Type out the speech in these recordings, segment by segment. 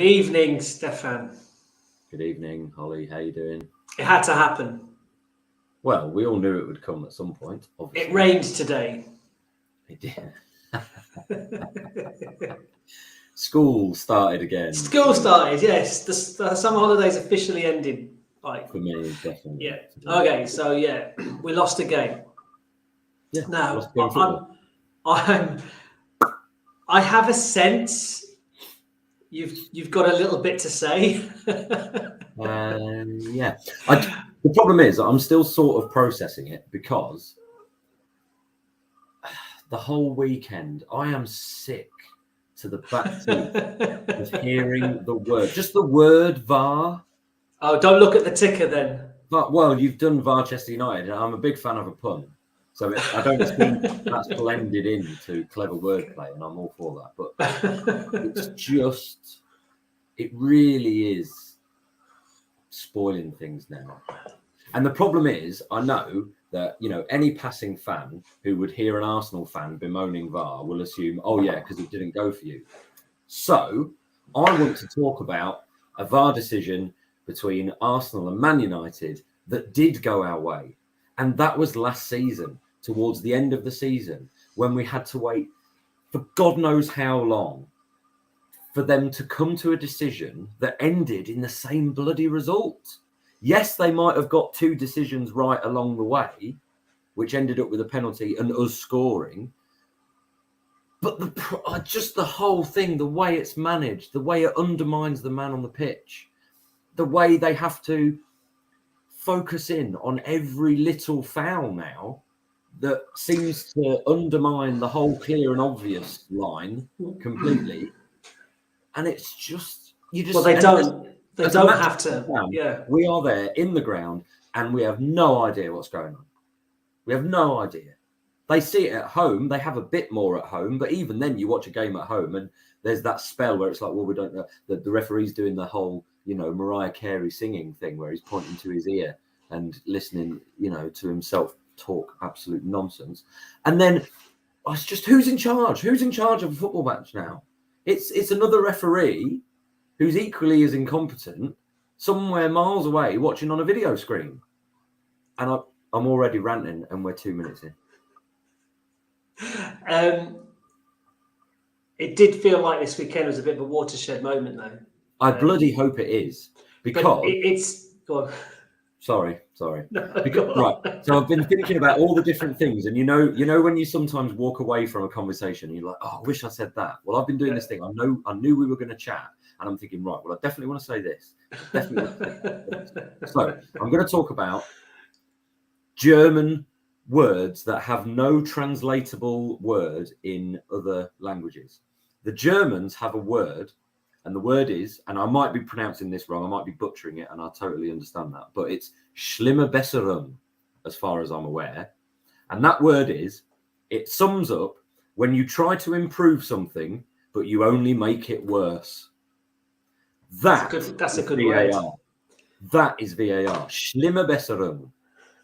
evening, Stefan. Good evening, Holly. How you doing? It had to happen. Well, we all knew it would come at some point. Obviously, It rained today. It did. School started again. School started, yes. The summer holidays officially ended. For me, definitely. Yeah. Okay, so we lost a game. Yeah. Now, I have a sense you've got a little bit to say. Yeah. The problem is I'm still sort of processing it because the whole weekend I am sick to the back teeth of hearing the word, just the word VAR. Oh, don't look at the ticker then. But well, you've done Varchester United, and I'm a big fan of a pun, so I don't think that's blended into clever wordplay, and I'm all for that. But it's just, it really is spoiling things now. And the problem is, I know that, any passing fan who would hear an Arsenal fan bemoaning VAR will assume, oh yeah, because it didn't go for you. So I want to talk about a VAR decision between Arsenal and Man United that did go our way. And that was last season, towards the end of the season, when we had to wait for God knows how long for them to come to a decision that ended in the same bloody result. Yes, they might have got two decisions right along the way, which ended up with a penalty and us scoring. But just the whole thing, the way it's managed, the way it undermines the man on the pitch, the way they have to focus in on every little foul now that seems to undermine the whole clear and obvious line completely. And it's just, they don't have to. Yeah. We are there in the ground and we have no idea what's going on. We have no idea. They see it at home. They have a bit more at home. But even then, you watch a game at home and there's that spell where it's like, well, we don't know. The referee's doing the whole, Mariah Carey singing thing where he's pointing to his ear and listening, to himself talk absolute nonsense. And then it's just, who's in charge? Who's in charge of a football match now? It's another referee who's equally as incompetent somewhere miles away watching on a video screen. And I'm already ranting and we're 2 minutes in. It did feel like this weekend was a bit of a watershed moment, though. I bloody hope it is, because it's. Go on. Sorry. No, Right. So I've been thinking about all the different things, and you know when you sometimes walk away from a conversation, and you're like, oh, I wish I said that. Well, I've been doing this thing. I knew we were going to chat, and I'm thinking, right. Well, I definitely want to say this. So I'm going to talk about German words that have no translatable word in other languages. The Germans have a word, and the word is, and I might be pronouncing this wrong, I might be butchering it, and I totally understand that, but it's schlimme Besserung, as far as I'm aware. And that word is, it sums up when you try to improve something, but you only make it worse. That's a good VAR. Word. That is VAR. Schlimme Besserung,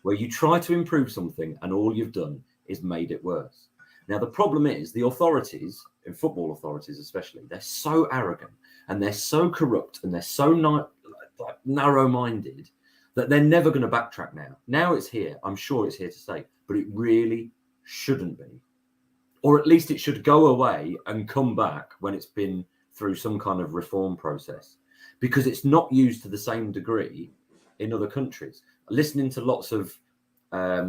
where you try to improve something and all you've done is made it worse. Now, the problem is the authorities, and football authorities especially, they're so arrogant and they're so corrupt and they're so narrow-minded that they're never going to backtrack now. Now it's here. I'm sure it's here to stay, but it really shouldn't be. Or at least it should go away and come back when it's been through some kind of reform process, because it's not used to the same degree in other countries. Listening to lots of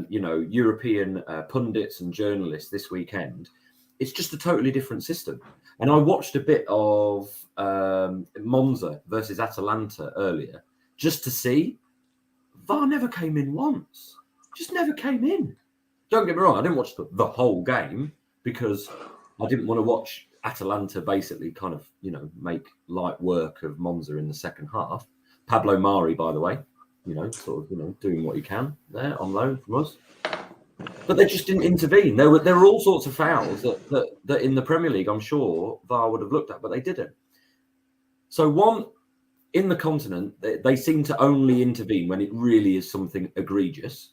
European pundits and journalists this weekend, it's just a totally different system. And I watched a bit of Monza versus Atalanta earlier just to see. VAR never came in once. Just never came in. Don't get me wrong, I didn't watch the whole game because I didn't want to watch Atalanta basically kind of, make light work of Monza in the second half. Pablo Mari, by the way, doing what he can there on loan from us. But they just didn't intervene. There were all sorts of fouls that in the Premier League, I'm sure VAR would have looked at, but they didn't. So in the continent, they seem to only intervene when it really is something egregious.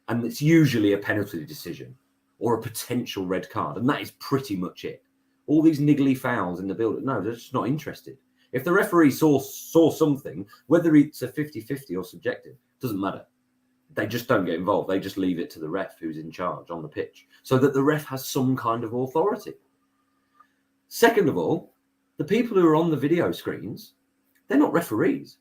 And it's usually a penalty decision or a potential red card. And that is pretty much it. All these niggly fouls in the build-up, no, they're just not interested. If the referee saw something, whether it's a 50-50 or subjective, doesn't matter. They just don't get involved. They just leave it to the ref who's in charge on the pitch, so that the ref has some kind of authority. Second of all, the people who are on the video screens, they're not referees.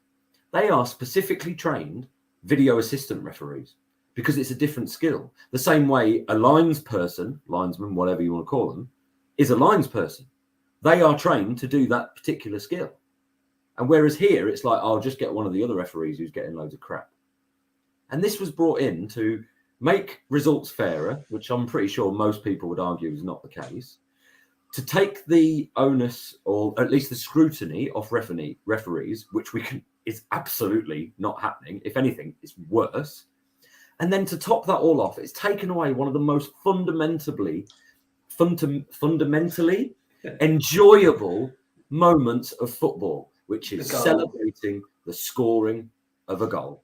They are specifically trained video assistant referees, because it's a different skill. The same way a linesman, whatever you want to call them, is a linesperson. They are trained to do that particular skill. And whereas here, it's like, I'll just get one of the other referees who's getting loads of crap. And this was brought in to make results fairer, which I'm pretty sure most people would argue is not the case, to take the onus, or at least the scrutiny, off referees, which is absolutely not happening. If anything, it's worse. And then to top that all off, it's taken away one of the most fundamentally enjoyable moments of football, which is celebrating the scoring of a goal.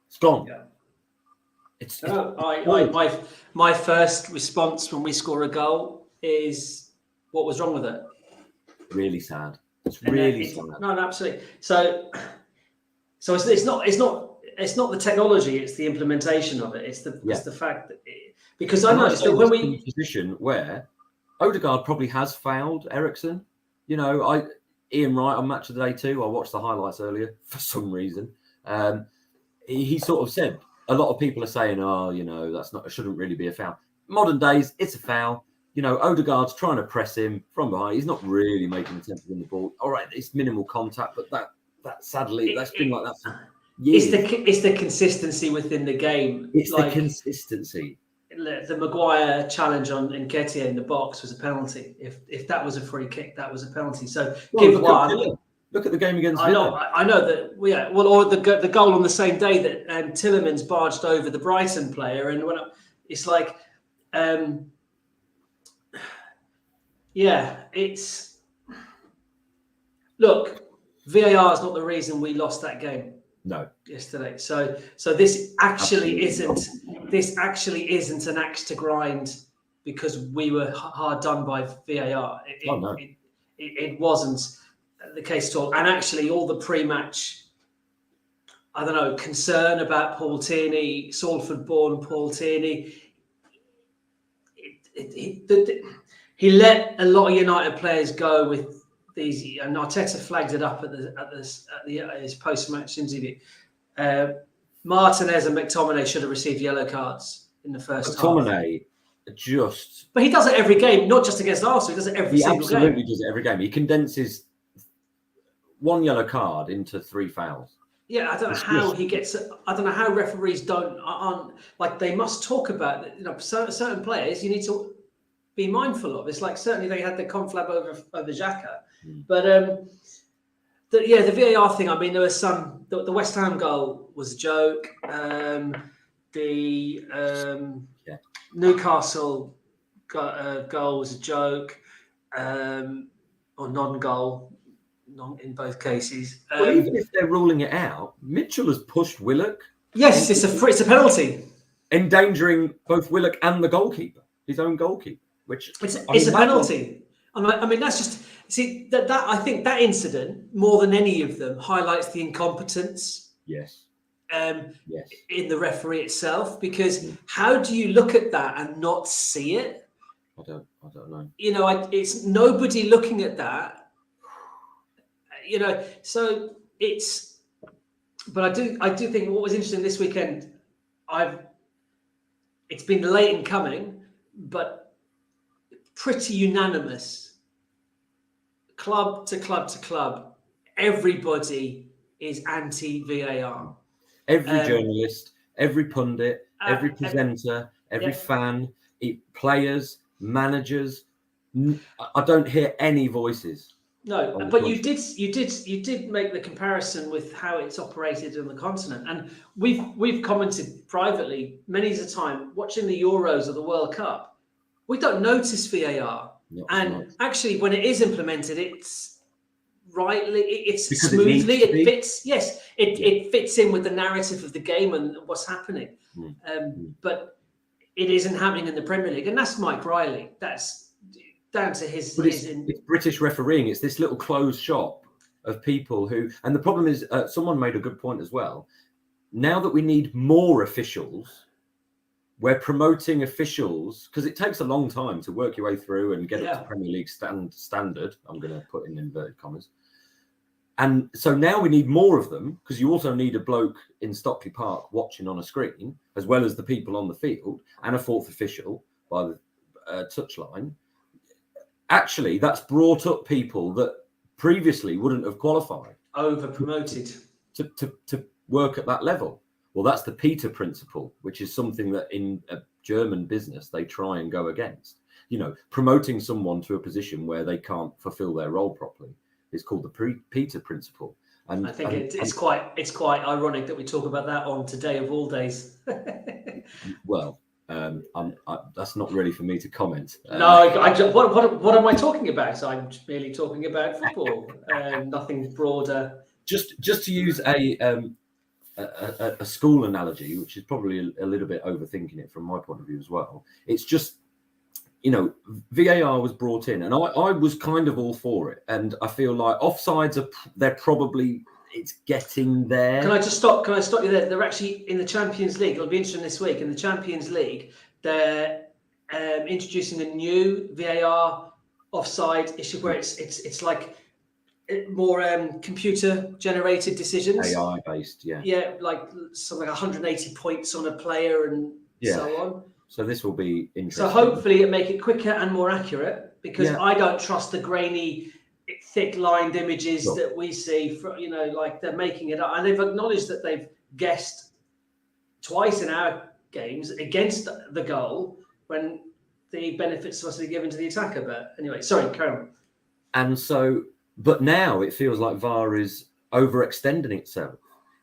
It's gone. Yeah. My first response when we score a goal is, what was wrong with it? Really sad. It's really sad. No, absolutely. So it's not the technology; it's the implementation of it. It's the fact that because I noticed that when we in a position where Odegaard probably has fouled Eriksen. You know, Ian Wright on Match of the Day too. I watched the highlights earlier for some reason. He sort of said, a lot of people are saying, oh, you know, it shouldn't really be a foul. Modern days, it's a foul. You know, Odegaard's trying to press him from behind. He's not really making an attempt to win the ball. All right, it's minimal contact, but that sadly, that's been like that for years. It's the consistency within the game. It's like, the consistency. The Maguire challenge on Nketiah in the box was a penalty. If that was a free kick, that was a penalty. So give one. Look at the game against Villa. I know that. Yeah, well, or the goal on the same day that Tielemans barged over the Brighton player, and it's like, it's look. VAR is not the reason we lost that game. No. Yesterday. So this actually isn't an axe to grind because we were hard done by VAR. It wasn't the case at all. And actually, all the pre-match, I don't know, concern about Paul Tierney, Salford-born Paul Tierney, he let a lot of United players go with these, and Arteta flagged it up at his post-match interview. Martinez and McTominay should have received yellow cards in the first half. But he does it every game, not just against Arsenal. He does it every single game. He absolutely does it every game. He condenses one yellow card into 3 fouls. Yeah, I don't know how he gets. I don't know how referees aren't like, they must talk about it. You know, certain players you need to be mindful of. It's like, certainly they had the conflab over Xhaka, but the VAR thing. I mean, there was some. The West Ham goal was a joke. Newcastle goal was a joke, or non-goal. In both cases. Well, even if they're ruling it out, Mitchell has pushed Willock. Yes, it's a penalty, endangering both Willock and the goalkeeper, his own goalkeeper. Which it's a penalty. I mean, that's just that I think that incident, more than any of them, highlights the incompetence. Yes. In the referee itself, because how do you look at that and not see it? I don't know. You know, it's nobody looking at that. You know, so it's. But I do think what was interesting this weekend, it's been late in coming, but pretty unanimous. Club to club to club, everybody is anti-VAR. Every journalist, every pundit, every presenter, every fan, players, managers. I don't hear any voices. No, but you did make the comparison with how it's operated on the continent, and we've commented privately many a time watching the Euros or the World Cup. We don't notice VAR, actually, when it is implemented, it's smoothly. It fits. Yes, it fits in with the narrative of the game and what's happening. But it isn't happening in the Premier League, and that's Mike Riley. That's down to his. It's British refereeing. It's this little closed shop of people who, and the problem is, someone made a good point as well. Now that we need more officials, we're promoting officials because it takes a long time to work your way through and get up to Premier League standard. I'm going to put in inverted commas. And so now we need more of them because you also need a bloke in Stockley Park watching on a screen, as well as the people on the field, and a fourth official by the touchline. Actually, that's brought up people that previously wouldn't have qualified. Over promoted. To work at that level. Well, that's the Peter principle, which is something that in a German business they try and go against. You know, promoting someone to a position where they can't fulfill their role properly is called the Peter principle. And I think it's quite ironic that we talk about that on today of all days. Well, that's not really for me to comment. No, what am I talking about? I'm merely talking about football, nothing broader. Just to use a school analogy, which is probably a little bit overthinking it from my point of view as well. It's just, you know, VAR was brought in, and I was kind of all for it. And I feel like offsides it's getting there. Can I stop you there? They're actually in the Champions League. It'll be interesting this week. In the Champions League, they're introducing a new VAR offside issue where it's like more computer generated decisions, AI based, like something like 180 points on a player and so on. So this will be interesting. So hopefully it make it quicker and more accurate, because I don't trust the grainy, thick lined images that we see. Like they're making it up, and they've acknowledged that they've guessed twice in our games against the goal when the benefits supposed to be given to the attacker. But anyway, sorry, carry on. And so, but now it feels like VAR is overextending itself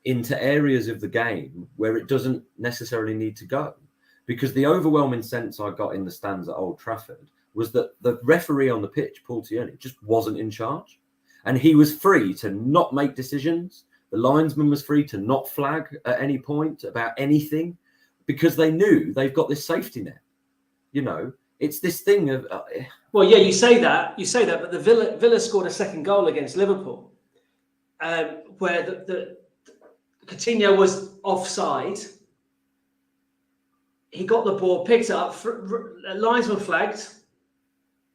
into areas of the game where it doesn't necessarily need to go. Because the overwhelming sense I got in the stands at Old Trafford was that the referee on the pitch, Paul Tierney, just wasn't in charge. And he was free to not make decisions. The linesman was free to not flag at any point about anything, because they knew they've got this safety net. You know, it's this thing of... Well, yeah, you say that, but the Villa scored a second goal against Liverpool, where the Coutinho was offside. He got the ball, picked it up, linesman flagged,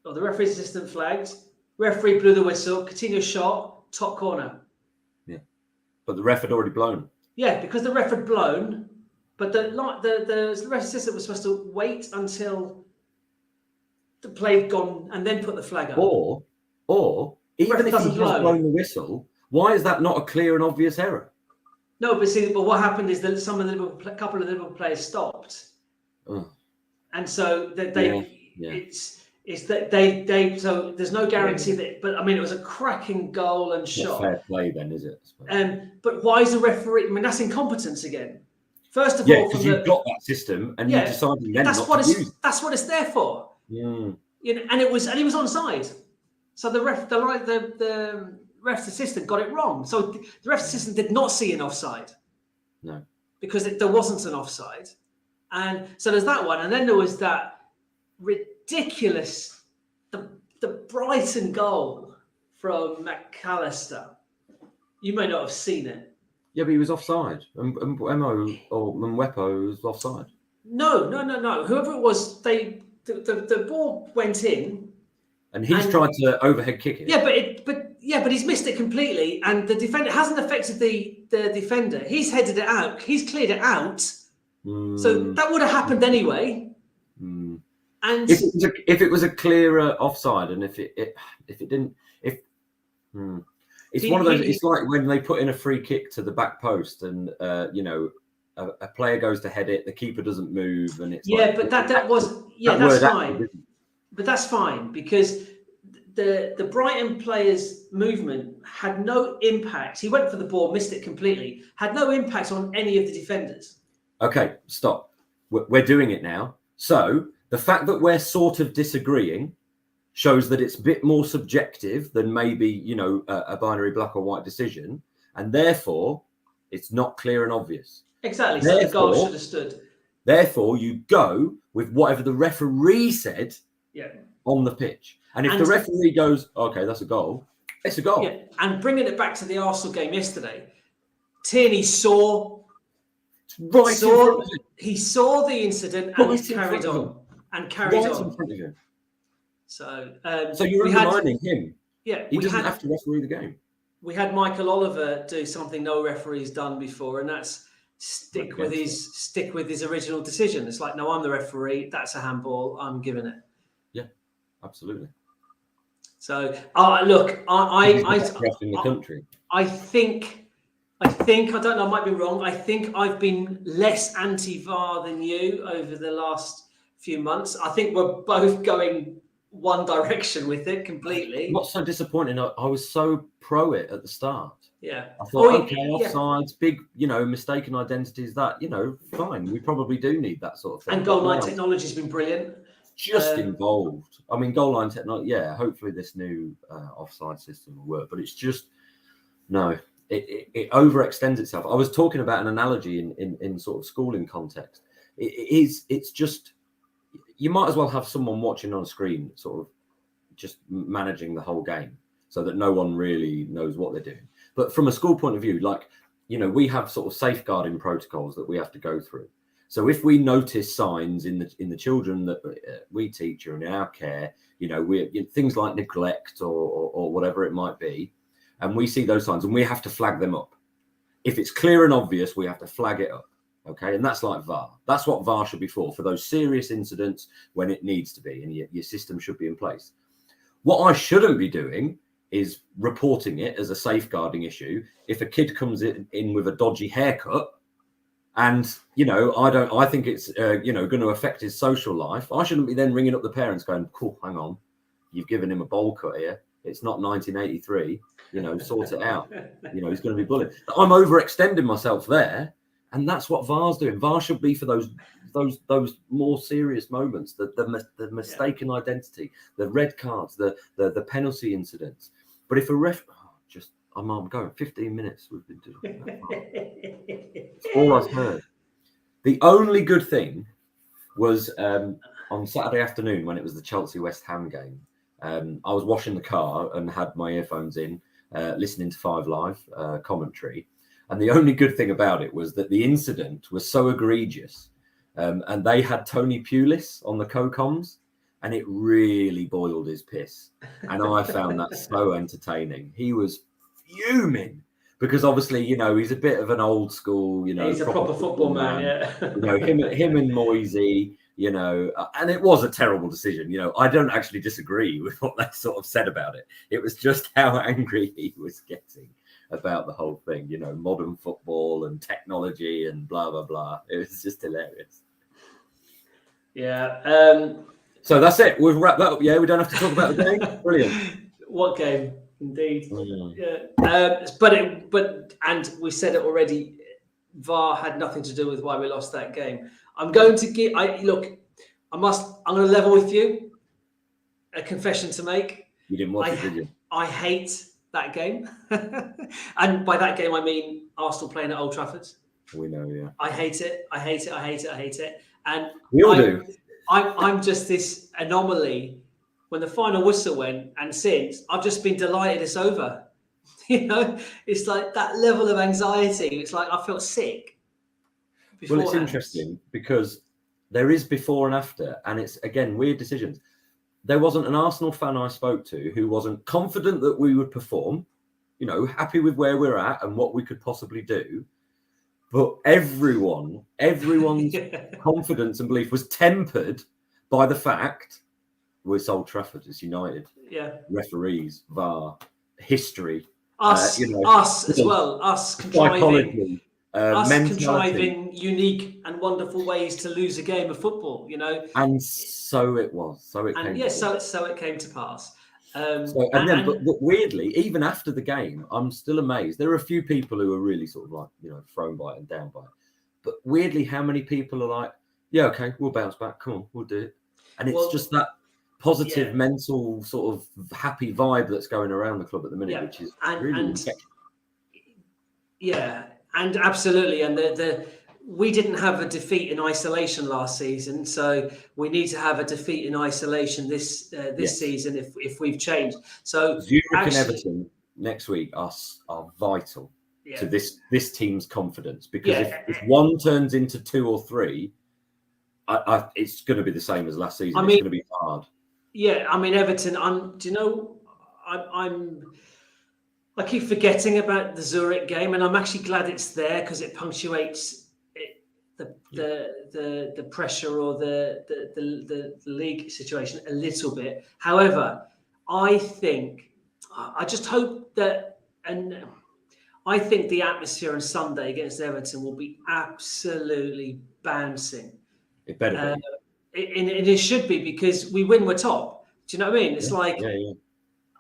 or the referee's assistant flagged, referee blew the whistle, Coutinho shot, top corner. Yeah, but the ref had already blown. Yeah, because the ref had blown, but the ref assistant was supposed to wait until the play had gone and then put the flag up. Or even if he has blown the whistle, why is that not a clear and obvious error? No, but what happened is that a couple of the Liverpool players stopped. And so that so there's no guarantee that, but I mean, it was a cracking goal and shot. Fair play then, is it? But why is the referee? I mean, that's incompetence again. First of all, because you've got that system and you decided then that's what it's there for. You know, and he was onside. So the ref's assistant got it wrong. So the ref's assistant did not see an offside. No, because there wasn't an offside. And so there's that one, and then there was that ridiculous, the Brighton goal from McAllister. You may not have seen it. Yeah, but he was offside. Mwepo was offside. No. Whoever it was, the ball went in, and he's tried to overhead kick it. Yeah, but he's missed it completely, and the defender hasn't affected the defender. He's headed it out. He's cleared it out. So that would have happened anyway. And if it was a clearer offside, and if it didn't, it's one of those. It's like when they put in a free kick to the back post, and a player goes to head it, the keeper doesn't move, and it's that's fine. But that's fine because the Brighton player's movement had no impact. He went for the ball, missed it completely. Had no impact on any of the defenders. Okay, stop. We're doing it now. So the fact that we're sort of disagreeing shows that it's a bit more subjective than maybe, a binary black or white decision. And therefore, it's not clear and obvious. Exactly. So the goal should have stood. Therefore, you go with whatever the referee said on the pitch. And if the referee goes, okay, that's a goal, It's a goal. Yeah, and bringing it back to the Arsenal game yesterday, Tierney saw he saw the incident and he's carried on and carried on. In front of him. So you're reminding him. Yeah, he doesn't have to referee the game. We had Michael Oliver do something no referee's done before, and that's stick with his original decision. It's like, no, I'm the referee. That's a handball. I'm giving it. Yeah, absolutely. So look, in the country. I think I don't know. I might be wrong. I think I've been less anti-VAR than you over the last few months. I think we're both going one direction with it completely. What's so disappointing? I was so pro it at the start. Yeah, I thought, offsides, big, mistaken identities. That fine. We probably do need that sort of thing. And goal line technology has been brilliant. Just involved. I mean, goal line technology. Yeah, hopefully this new offside system will work. But it's just no. It overextends itself. I was talking about an analogy in sort of schooling context. It's just. You might as well have someone watching on a screen, sort of just managing the whole game so that no one really knows what they're doing. But from a school point of view, we have sort of safeguarding protocols that we have to go through. So if we notice signs in the children that we teach or in our care, things like neglect or whatever it might be, and we see those signs and we have to flag them up. If it's clear and obvious, we have to flag it up. Okay, and that's like VAR. That's what VAR should be for those serious incidents when it needs to be, and your system should be in place. What I shouldn't be doing is reporting it as a safeguarding issue. If a kid comes in with a dodgy haircut, and I think it's going to affect his social life, I shouldn't be then ringing up the parents going, "Cool, hang on, you've given him a bowl cut here. It's not 1983. Sort it out. He's going to be bullied." I'm overextending myself there. And that's what VAR's doing. VAR should be for those more serious moments, the mistaken identity, the red cards, the penalty incidents. But if a ref, I'm going 15 minutes. We've been doing that. It's all I've heard. The only good thing was on Saturday afternoon when it was the Chelsea West Ham game. I was washing the car and had my earphones in, listening to 5 Live commentary. And the only good thing about it was that the incident was so egregious, and they had Tony Pulis on the co-coms, and it really boiled his piss. And I found that so entertaining. He was fuming because obviously, he's a bit of an old school, he's a proper football man. Yeah. him and Moisey, and it was a terrible decision. I don't actually disagree with what they sort of said about it. It was just how angry he was getting about the whole thing, modern football and technology and blah, blah, blah. It was just hilarious. Yeah. So that's it. We've wrapped that up. Yeah, we don't have to talk about the game. Brilliant. What game? Indeed. Yeah. And we said it already, VAR had nothing to do with why we lost that game. I'm going to I'm going to level with you. A confession to make. You didn't watch it, did you? I hate that game. And by that game, I mean Arsenal playing at Old Trafford. We know, yeah. I hate it. And we all do. I'm just this anomaly. When the final whistle went, and since, I've just been delighted it's over. It's like that level of anxiety. It's like I felt sick. Well, it's interesting because there is before and after, and it's, again, weird decisions. There wasn't an Arsenal fan I spoke to who wasn't confident that we would perform, happy with where we're at and what we could possibly do. But everyone's confidence and belief was tempered by the fact we're Old Trafford, it's United. Yeah. Referees, VAR, history. Us as well. Us contriving. Contriving unique and wonderful ways to lose a game of football, And so it was. So it came to pass. But weirdly, even after the game, I'm still amazed. There are a few people who are really sort of like, thrown by it and down by it. But weirdly, how many people are like, yeah, okay, we'll bounce back. Come on, we'll do it. And it's just that positive, mental sort of happy vibe that's going around the club at the minute, which is really and absolutely. And we didn't have a defeat in isolation last season, so we need to have a defeat in isolation this season if we've changed. So Zurich and actually, Everton next week are vital yeah, to this team's confidence, because yeah, if one turns into 2 or 3, it's going to be the same as last season. I It's mean, going to be hard. yeah. I mean, Everton. Do you know? I keep forgetting about the Zurich game, and I'm actually glad it's there because it punctuates the pressure or the league situation a little bit. However, I just hope that, and I think the atmosphere on Sunday against Everton will be absolutely bouncing. It better be. And it should be, because we win, we're top. Do you know what I mean? It's like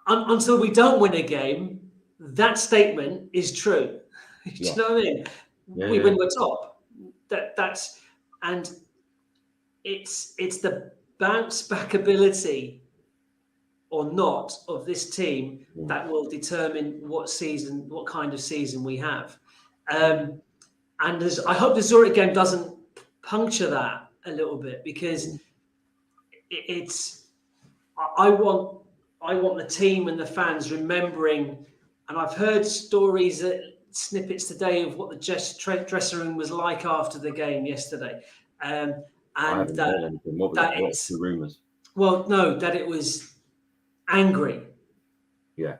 until we don't win a game, that statement is true. Do you know what I mean? We win, we're top. That's and it's the bounce back ability or not of this team that will determine what kind of season we have. And I hope the Zurich game doesn't puncture that a little bit, because I want the team and the fans remembering. And I've heard stories, snippets today of what the dressing room was like after the game yesterday. I haven't heard anything. What's the rumours? Well, no, that it was angry. Yeah.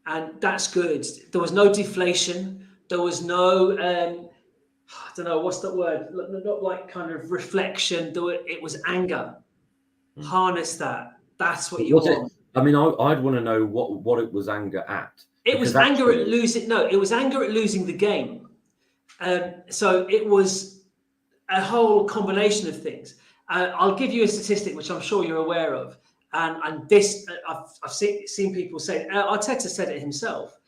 And that's good. There was no deflation. There was no, I don't know, what's that word? Not like kind of reflection. It was anger. Harness that. That's what you want. I mean, I'd want to know what it was anger at. It was anger at losing. No, it was anger at losing the game. So it was a whole combination of things. I'll give you a statistic which I'm sure you're aware of, and this I've seen people say. Arteta said it himself.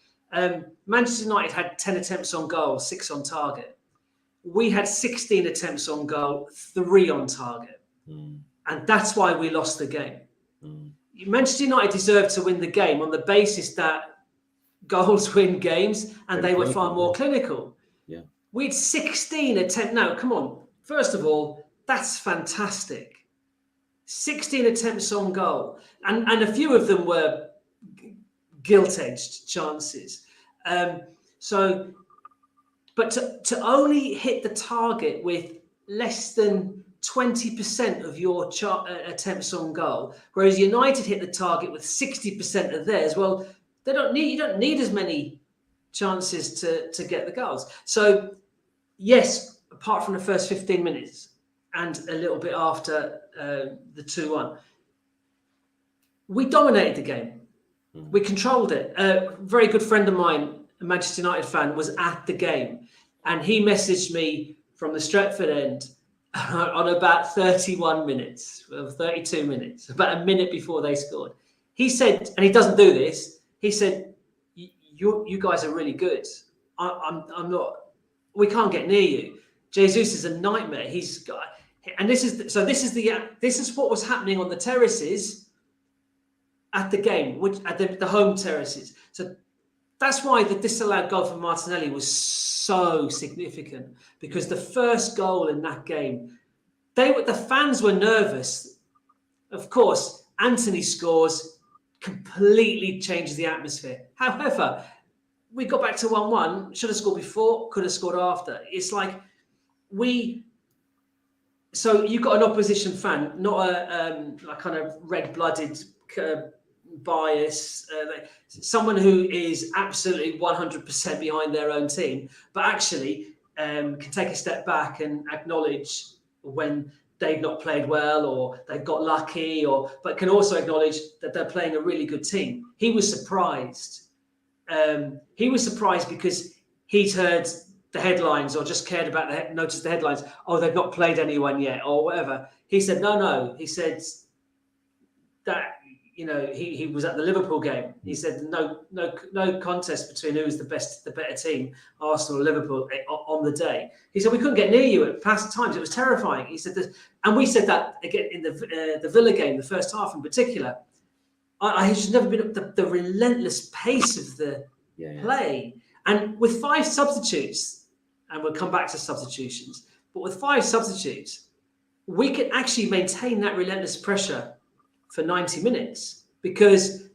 Manchester United had 10 attempts on goal, 6 on target. We had 16 attempts on goal, 3 on target, and that's why we lost the game. Manchester United deserved to win the game on the basis that goals win games, and they were far more clinical. Yeah, we had 16 attempts. Now, come on. First of all, that's fantastic. 16 attempts on goal, and a few of them were gilt-edged chances. But to only hit the target with less than 20% of your attempts on goal, whereas United hit the target with 60% of theirs. Well, you don't need as many chances to get the goals. So, yes, apart from the first 15 minutes and a little bit after the 2-1, we dominated the game. We controlled it. A very good friend of mine, a Manchester United fan, was at the game, and he messaged me from the Stretford end on about 31 minutes, or 32 minutes, about a minute before they scored. He said, and he doesn't do this, he said, you guys are really good. I'm not, we can't get near you. Jesus is a nightmare. This is what was happening on the terraces at the game, which at the home terraces. So that's why the disallowed goal for Martinelli was so significant, because the first goal in that game, the fans were nervous. Of course, Anthony scores, completely changes the atmosphere. However, we got back to 1-1. Should have scored before, could have scored after. It's like so you've got an opposition fan, not a kind of red-blooded bias, someone who is absolutely 100% behind their own team, but actually can take a step back and acknowledge when they've not played well or they've got lucky, but can also acknowledge that they're playing a really good team. He was surprised. He was surprised because he'd heard the headlines or just cared about noticed the headlines. Oh, they've not played anyone yet or whatever. He said, no. He said that, he was at the Liverpool game. He said no contest between who was the better team, Arsenal or Liverpool, on the day. He said we couldn't get near you at past times. It was terrifying. He said that, and we said that again in the Villa game, the first half in particular. I have just never been at the relentless pace of the play, and with 5 substitutes, and we'll come back to substitutions. But with 5 substitutes, we can actually maintain that relentless pressure for 90 minutes because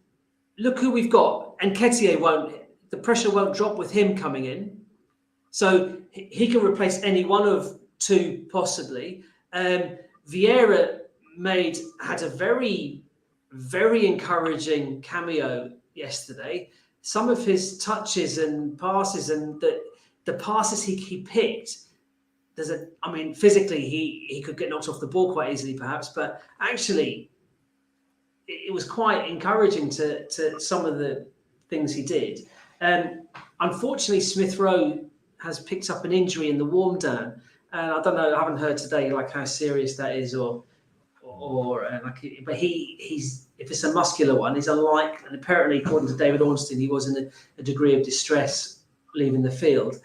look who we've got. And the pressure won't drop with him coming in. So he can replace any one of 2 possibly. Vieira had a very, very encouraging cameo yesterday. Some of his touches and passes and the passes he picked, physically he could get knocked off the ball quite easily perhaps, but actually it was quite encouraging to some of the things he did. Unfortunately, Smith Rowe has picked up an injury in the warm down, and I don't know. I haven't heard today like how serious that is, but he's if it's a muscular one, he's unlikely. And apparently, according to David Ornstein, he was in a degree of distress leaving the field.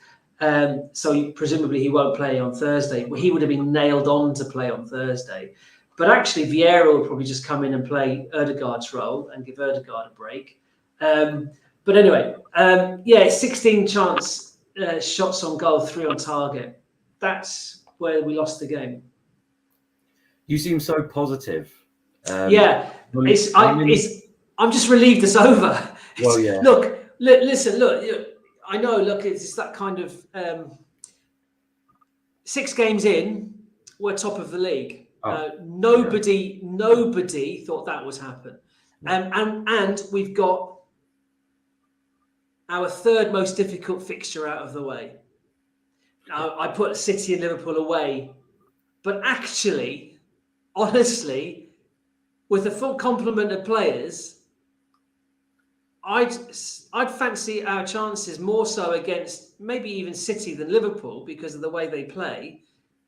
So presumably he won't play on Thursday. Well, he would have been nailed on to play on Thursday. But actually, Vieira will probably just come in and play Ødegaard's role and give Ødegaard a break. But anyway, 16 shots on goal, 3 on target. That's where we lost the game. You seem so positive. I'm just relieved it's over. Well, yeah. Listen. I know. Look, it's that kind of 6 games in, we're top of the league. Nobody thought that would happen, and we've got our 3rd most difficult fixture out of the way. Now, I put City and Liverpool away, but actually, honestly, with a full complement of players, I'd fancy our chances more so against maybe even City than Liverpool because of the way they play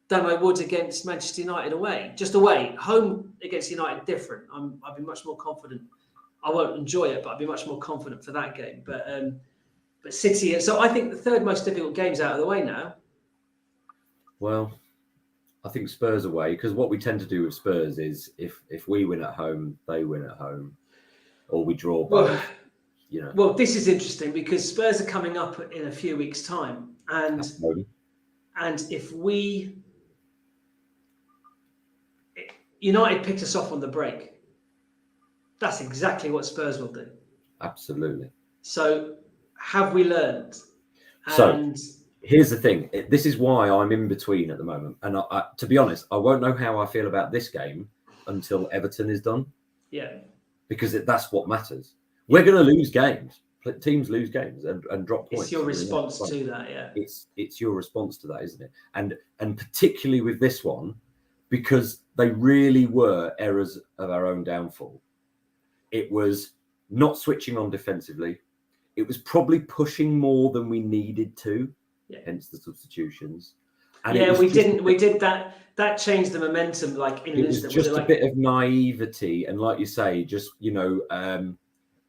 than I would against Manchester United away. Just away. Home against United, different. I'd be much more confident. I won't enjoy it, but I'd be much more confident for that game. But City, so I think the 3rd most difficult game's out of the way now. Well, I think Spurs away, because what we tend to do with Spurs is if we win at home, they win at home, or we draw both. Well, this is interesting because Spurs are coming up in a few weeks' time, and if United picked us off on the break, that's exactly what Spurs will do. Absolutely. So, have we learned? So, here's the thing. This is why I'm in between at the moment. And to be honest, I won't know how I feel about this game until Everton is done. Yeah. Because that's what matters. We're going to lose games. Teams lose games and drop points. It's your response to that, yeah. It's your response to that, isn't it? And particularly with this one, because they really were errors of our own downfall. It was not switching on defensively. It was probably pushing more than we needed to, hence the substitutions. And we did that. That changed the momentum. Like in an instant. It was just a bit of naivety, and like you say, just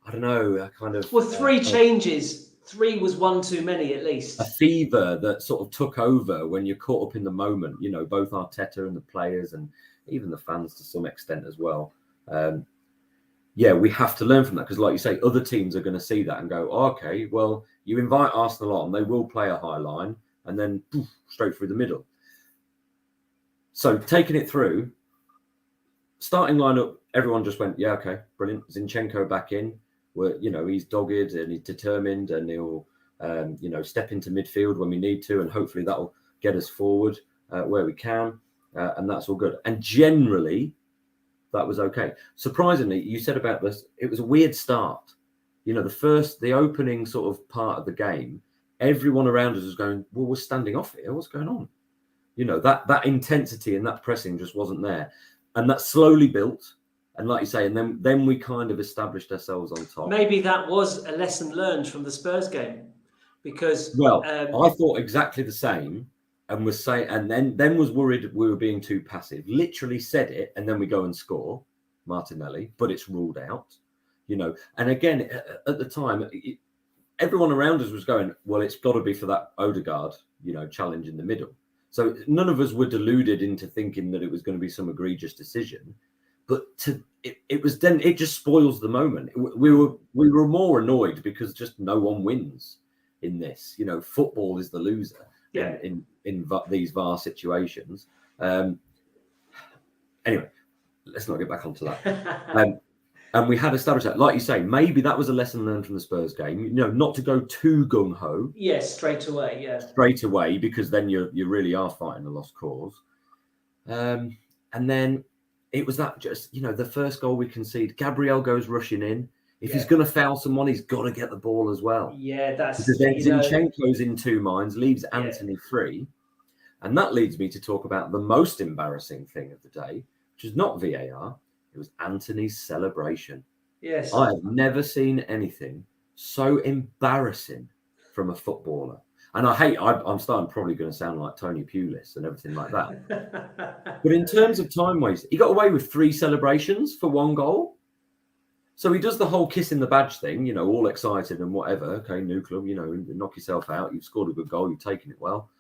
I don't know, kind of. Well, 3 changes. 3 was one too many, at least. A fever that sort of took over when you're caught up in the moment. Both Arteta and the players, and even the fans to some extent as well. We have to learn from that because, like you say, other teams are going to see that and go, okay, well, you invite Arsenal on, they will play a high line, and then straight through the middle. So taking it through, starting lineup, everyone just went, yeah, okay, brilliant. Zinchenko back in. He's dogged and he's determined, and he'll, step into midfield when we need to, and hopefully that'll get us forward where we can, and that's all good. And generally, that was okay. Surprisingly, you said about this, it was a weird start. The opening sort of part of the game, everyone around us was going, well, we're standing off here. What's going on? That intensity and that pressing just wasn't there. And that slowly built. And like you say, and then we kind of established ourselves on top. Maybe that was a lesson learned from the Spurs game, because I thought exactly the same, and was saying, and then was worried we were being too passive. Literally said it, and then we go and score Martinelli, but it's ruled out. And again at the time, everyone around us was going, well, it's got to be for that Ødegaard, challenge in the middle. So none of us were deluded into thinking that it was going to be some egregious decision. But it just spoils the moment. We were more annoyed because just no one wins in this. Football is the loser, in these VAR situations. Anyway, let's not get back onto that. And we had established that, like you say, maybe that was a lesson learned from the Spurs game. Not to go too gung ho. Yes, straight away. Yeah, straight away, because then you really are fighting a lost cause. And then it was that just the first goal we concede. Gabriel goes rushing in. If he's going to foul someone, he's got to get the ball as well. Yeah, that's because then Zinchenko's in two minds, leaves Anthony free, and that leads me to talk about the most embarrassing thing of the day, which is not VAR. It was Anthony's celebration. Yes. I have never seen anything so embarrassing from a footballer. And I'm starting probably going to sound like Tony Pulis and everything like that. But in terms of time waste, he got away with 3 celebrations for 1 goal. So he does the whole kissing the badge thing, all excited and whatever. Okay, new club, knock yourself out. You've scored a good goal. You've taken it well.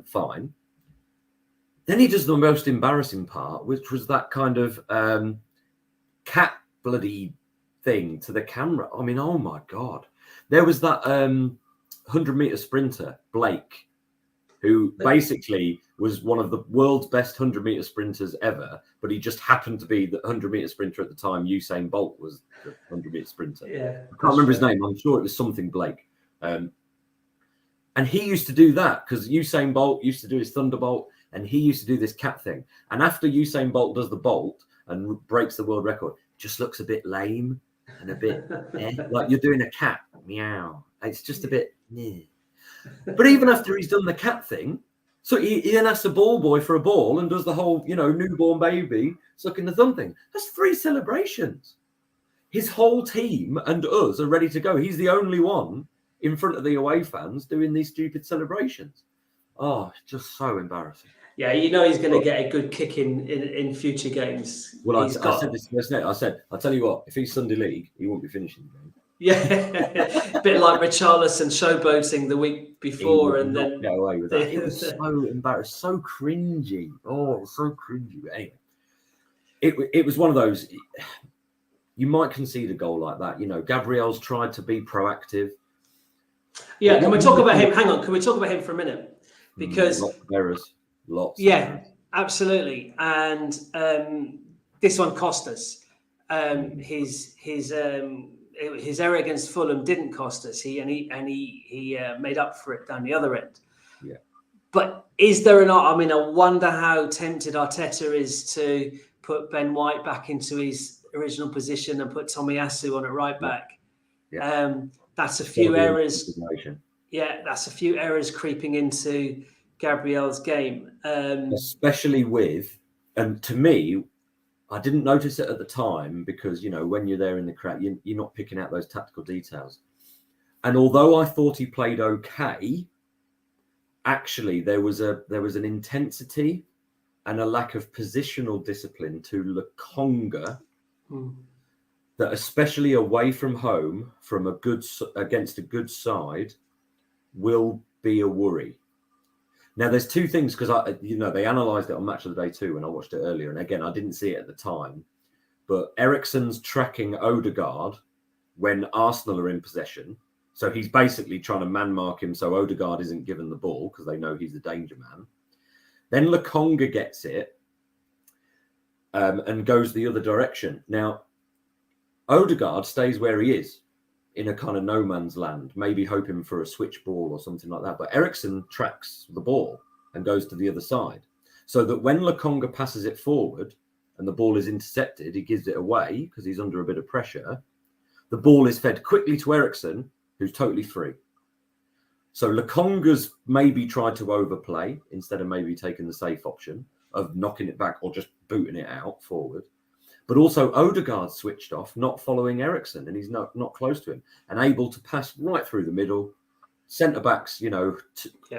Fine. Then he does the most embarrassing part, which was that kind of cat bloody thing to the camera. I mean, oh my God. There was that 100-meter sprinter, Blake, who basically was one of the world's best 100-meter sprinters ever, but he just happened to be the 100-meter sprinter at the time. Usain Bolt was the 100-meter sprinter. Yeah, I can't remember his name. I'm sure it was something Blake. And he used to do that because Usain Bolt used to do his Thunderbolt, and he used to do this cat thing. And after Usain Bolt does the bolt and breaks the world record, it just looks a bit lame and a bit like you're doing a cat. Meow. It's just a bit. But even after he's done the cat thing, so he then asks a ball boy for a ball and does the whole, newborn baby sucking the thumb thing. That's 3 celebrations. His whole team and us are ready to go. He's the only one in front of the away fans doing these stupid celebrations. Oh, it's just so embarrassing. Yeah, he's going to get a good kick in future games. Well, I said this yesterday. I said, I'll tell you what, if he's Sunday League, he won't be finishing the game. Yeah, a bit like Richarlison showboating the week before, and then get away with that. It was so embarrassing, so cringy. Oh, it was so cringy. But anyway, it was one of those. You might concede a goal like that. Gabriel's tried to be proactive. Yeah, can we talk about him? Hang on, can we talk about him for a minute? Because lots of errors, lots. Yeah, absolutely. And this one cost us. His error against Fulham didn't cost us. He made up for it down the other end. Yeah. But is there an? I mean, I wonder how tempted Arteta is to put Ben White back into his original position and put Tomiyasu on at right back. Yeah. That's a few errors. Yeah, that's a few errors creeping into Gabriel's game. Especially with, and to me, I didn't notice it at the time because, when you're there in the crowd, you're not picking out those tactical details. And although I thought he played okay, actually there was an intensity and a lack of positional discipline to Lokonga that, especially away from home, against a good side, will be a worry. Now, there's 2 things because they analysed it on Match of the Day 2 when I watched it earlier, and again I didn't see it at the time. But Eriksen's tracking Odegaard when Arsenal are in possession, so he's basically trying to man mark him so Odegaard isn't given the ball because they know he's the danger man. Then Lokonga gets it and goes the other direction. Now, Odegaard stays where he is in a kind of no man's land, maybe hoping for a switch ball or something like that. But Eriksen tracks the ball and goes to the other side so that when Lokonga passes it forward and the ball is intercepted, he gives it away because he's under a bit of pressure. The ball is fed quickly to Eriksen, who's totally free. So Lokonga's maybe tried to overplay instead of maybe taking the safe option of knocking it back or just booting it out forward. But also Odegaard switched off, not following Eriksen, and he's not close to him, and able to pass right through the middle. Centre-backs,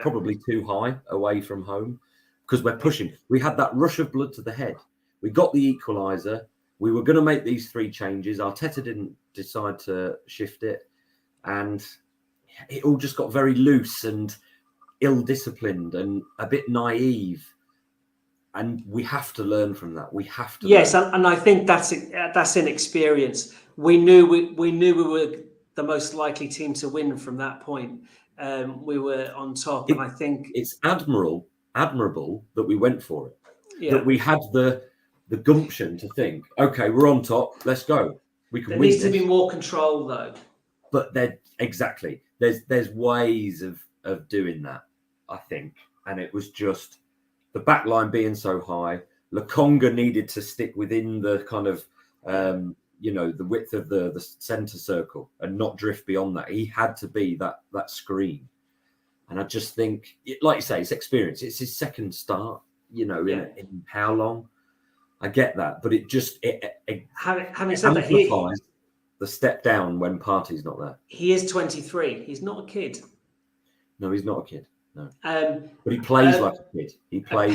probably too high away from home because we're pushing. We had that rush of blood to the head. We got the equaliser. We were going to make these 3 changes. Arteta didn't decide to shift it. And it all just got very loose and ill-disciplined and a bit naive. And we have to learn from that. We have to. Yes, and I think that's inexperience. We knew we were the most likely team to win from that point. we were on top, and I think it's admirable that we went for it. Yeah. That we had the gumption to think, okay, we're on top, let's go. We can there win needs this. to be more control, though. But there's ways of doing that, I think. And it was just the back line being so high. Lokonga needed to stick within the kind of the width of the centre circle and not drift beyond that. He had to be that screen. And I just think, like you say, it's experience. It's his second start, in how long? I get that, but it having said that, amplifies the step down when Partey's not there. He is 23. He's not a kid. No, he's not a kid. No, but he plays like a kid. He plays.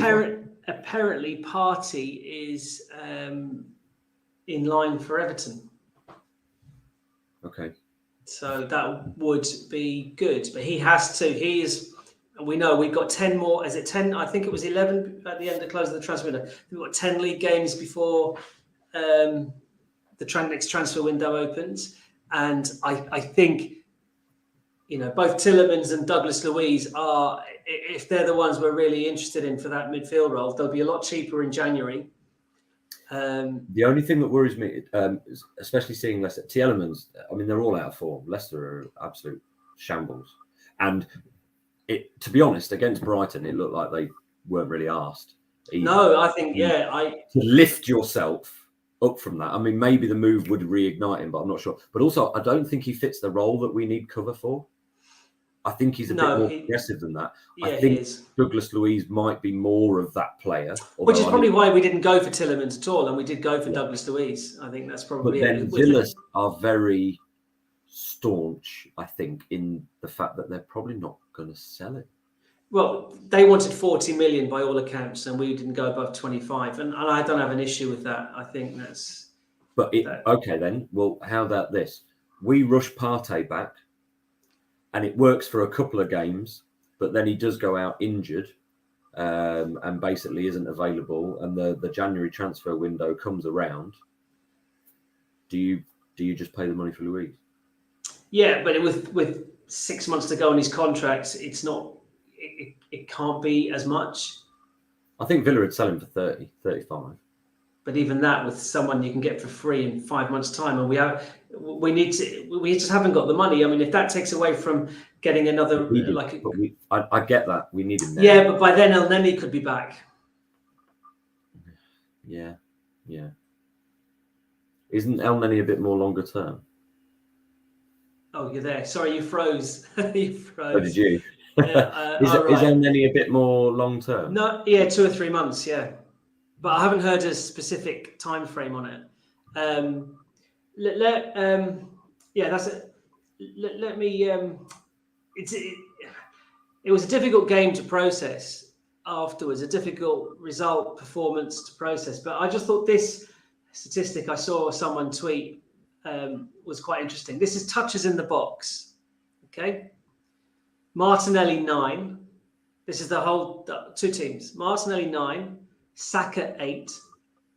Apparently, Partey is in line for Everton. Okay. So that would be good, but he has to. We know we've got 10 more. Is it 10? I think it was 11 at the end of close of the transfer window. We've got 10 league games before the next transfer window opens, and I think both Tielemans and Douglas Luiz are. If they're the ones we're really interested in for that midfield role, they'll be a lot cheaper in January. The only thing that worries me, especially seeing Leicester, Tielemans, I mean, they're all out of form. Leicester are absolute shambles. And to be honest, against Brighton, it looked like they weren't really asked. No, I think, to lift yourself up from that. I mean, maybe the move would reignite him, but I'm not sure. But also, I don't think he fits the role that we need cover for. I think he's a bit more aggressive than that. Yeah, I think Douglas Luiz might be more of that player. Which is probably why we didn't go for Tielemans at all, and we did go for Douglas Luiz. I think that's probably But then Villa are very staunch, I think, in the fact that they're probably not going to sell it. Well, they wanted 40 million by all accounts, and we didn't go above 25. And I don't have an issue with that. I think that's... Okay, then. Well, how about this? We rush Partey back, and it works for a couple of games, but then he does go out injured and basically isn't available, and the January transfer window comes around. Do you just pay the money for Luiz? Yeah, but with 6 months to go on his contract, it's not. It can't be as much. I think Villa would sell him for 30, 35. But even that, with someone you can get for free in 5 months' time, and we just haven't got the money. I mean, if that takes away from getting another, I get that we need him now. Yeah, but by then El Neni could be back. Yeah. Isn't El Neni a bit more longer term? Oh, you're there. Sorry, you froze. You froze. So did you? Yeah, is El Neni a bit more long term? No, yeah, 2 or 3 months, yeah. But I haven't heard a specific time frame on it. That's it. Let me. It was a difficult game to process afterwards, a difficult performance to process. But I just thought this statistic I saw someone tweet was quite interesting. This is touches in the box. Okay, Martinelli 9. This is the whole 2 teams. Martinelli 9. Saka 8,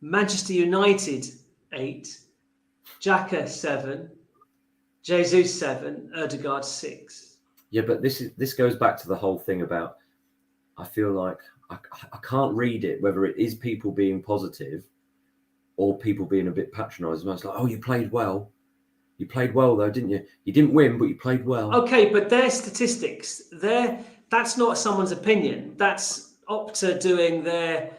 Manchester United 8, Xhaka 7, Jesus 7, Ødegaard 6. Yeah, but this goes back to the whole thing about. I feel like I can't read it whether it is people being positive or people being a bit patronising. It's like, oh, you played well. You played well though, didn't you? You didn't win, but you played well. Okay, but their statistics. That's not someone's opinion. That's Opta doing their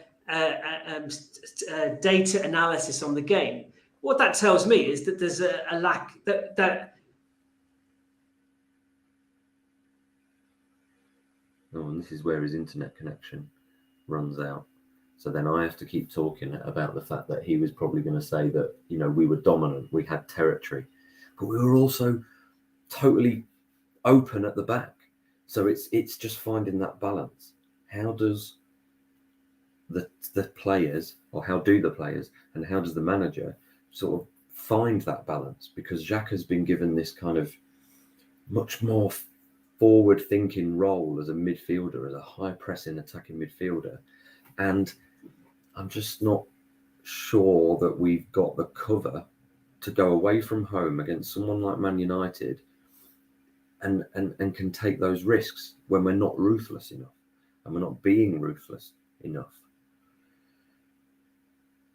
data analysis on the game. What that tells me is that there's a lack that. Oh, and this is where his internet connection runs out. So then I have to keep talking about the fact that he was probably going to say that we were dominant, we had territory, but we were also totally open at the back. So it's just finding that balance. How does the players, or how do the players, and how does the manager sort of find that balance? Because Xhaka has been given this kind of much more forward-thinking role as a midfielder, as a high-pressing attacking midfielder, and I'm just not sure that we've got the cover to go away from home against someone like Man United and can take those risks when we're not ruthless enough, and we're not being ruthless enough.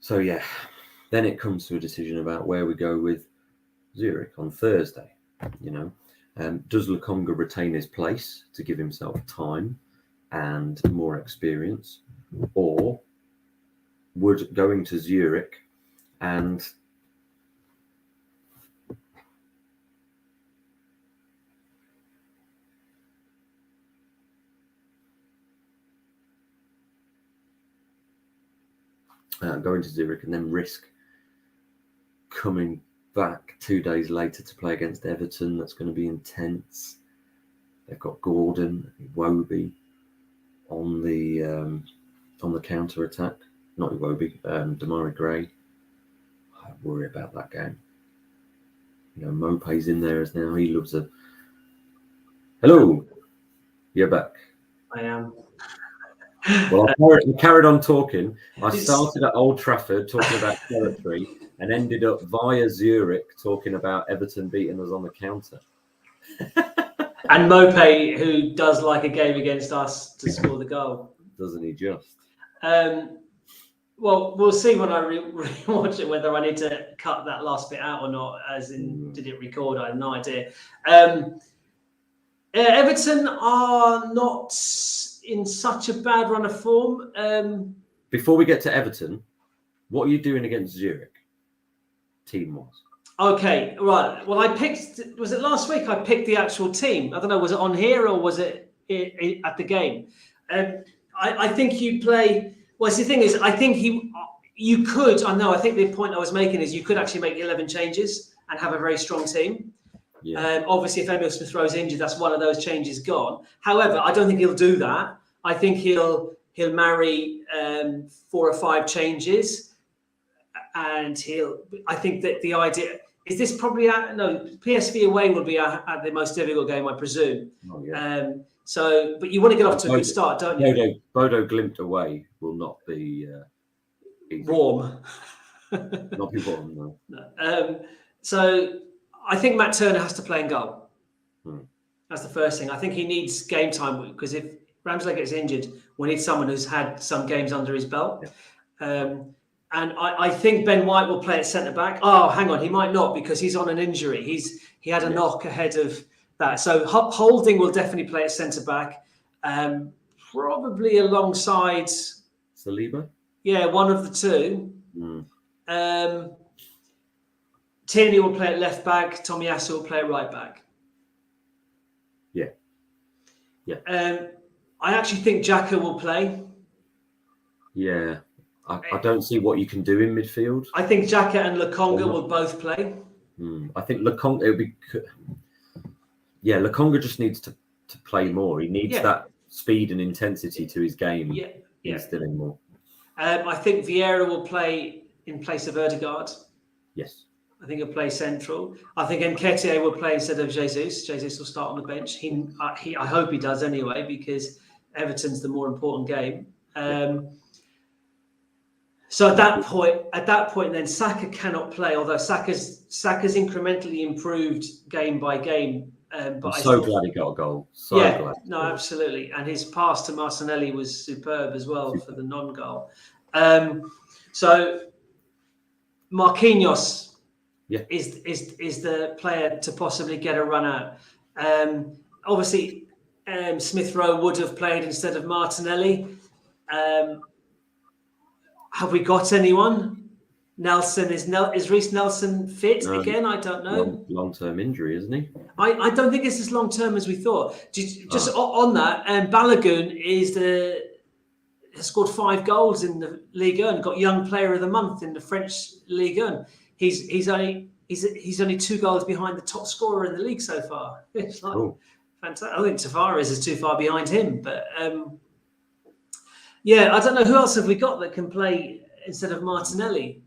So yeah, then it comes to a decision about where we go with Zurich on Thursday. Does Lokonga retain his place to give himself time and more experience, or would going to Zurich and then risk coming back 2 days later to play against Everton? That's going to be intense. They've got Gordon, Iwobi on the counter attack. Not Iwobi, Damari Gray. I worry about that game. Mope's in there as now. He loves a. Hello, you're back. I am. Well, I carried on talking. I started at Old Trafford talking about territory and ended up via Zurich talking about Everton beating us on the counter. And Mope, who does like a game against us to score the goal. Doesn't he just? Well, we'll see when I rewatch it whether I need to cut that last bit out or not, as in, did it record? I have no idea. Everton are not in such a bad run of form. Before we get to Everton, what are you doing against Zurich, team-wise? Okay, right. Well, was it last week I picked the actual team? I don't know, was it on here or was it at the game? I think you play... Well, the thing is, I think you could... I think the point I was making is you could actually make 11 changes and have a very strong team. Yeah. Obviously, if Emil Smith-Rowe's injured, that's one of those changes gone. However, I don't think he'll do that. I think he'll marry 4 or 5 changes, and I think that the idea is this probably PSV away will be at the most difficult game, I presume. Oh, yeah. But you want to get off to a good start, don't you? Bodo Glimt away will not be warm. Not be warm, no. So I think Matt Turner has to play in goal. That's the first thing. I think he needs game time, because if Ramsdale gets injured, we need someone who's had some games under his belt. Yeah. And I think Ben White will play at centre-back. Oh, hang on, he might not, because he's on an injury. He had a knock ahead of that. So Holding will definitely play at centre-back, probably alongside... Saliba? Yeah, one of the two. Tierney will play at left-back. Tomiyasu will play at right-back. Yeah. I actually think Xhaka will play. Yeah. I don't see what you can do in midfield. I think Xhaka and Lokonga will both play. I think Lokonga, it would be... Yeah, Lokonga just needs to play more. He needs that speed and intensity to his game. Yeah. Instilling more. I think Vieira will play in place of Ødegaard. Yes. I think he'll play central. I think Nketiah will play instead of Jesus. Jesus will start on the bench. I hope he does anyway, because Everton's the more important game. So at that point, then Saka cannot play. Although Saka's incrementally improved game by game. But I'm so glad he got a goal. Glad. No, absolutely. And his pass to Martinelli was superb as well for the non-goal. So Marquinhos is the player to possibly get a run out. Obviously, Smith-Rowe would have played instead of Martinelli. Have we got anyone? Nelson is Reece Nelson fit again? I don't know. Long-term injury, isn't he? I don't think it's as long-term as we thought. Just on that, Balogun has scored 5 goals in the Ligue 1, got Young Player of the Month in the French Ligue 1. He's only 2 goals behind the top scorer in the league so far. It's fantastic. I think Tavares is too far behind him, but I don't know, who else have we got that can play instead of Martinelli?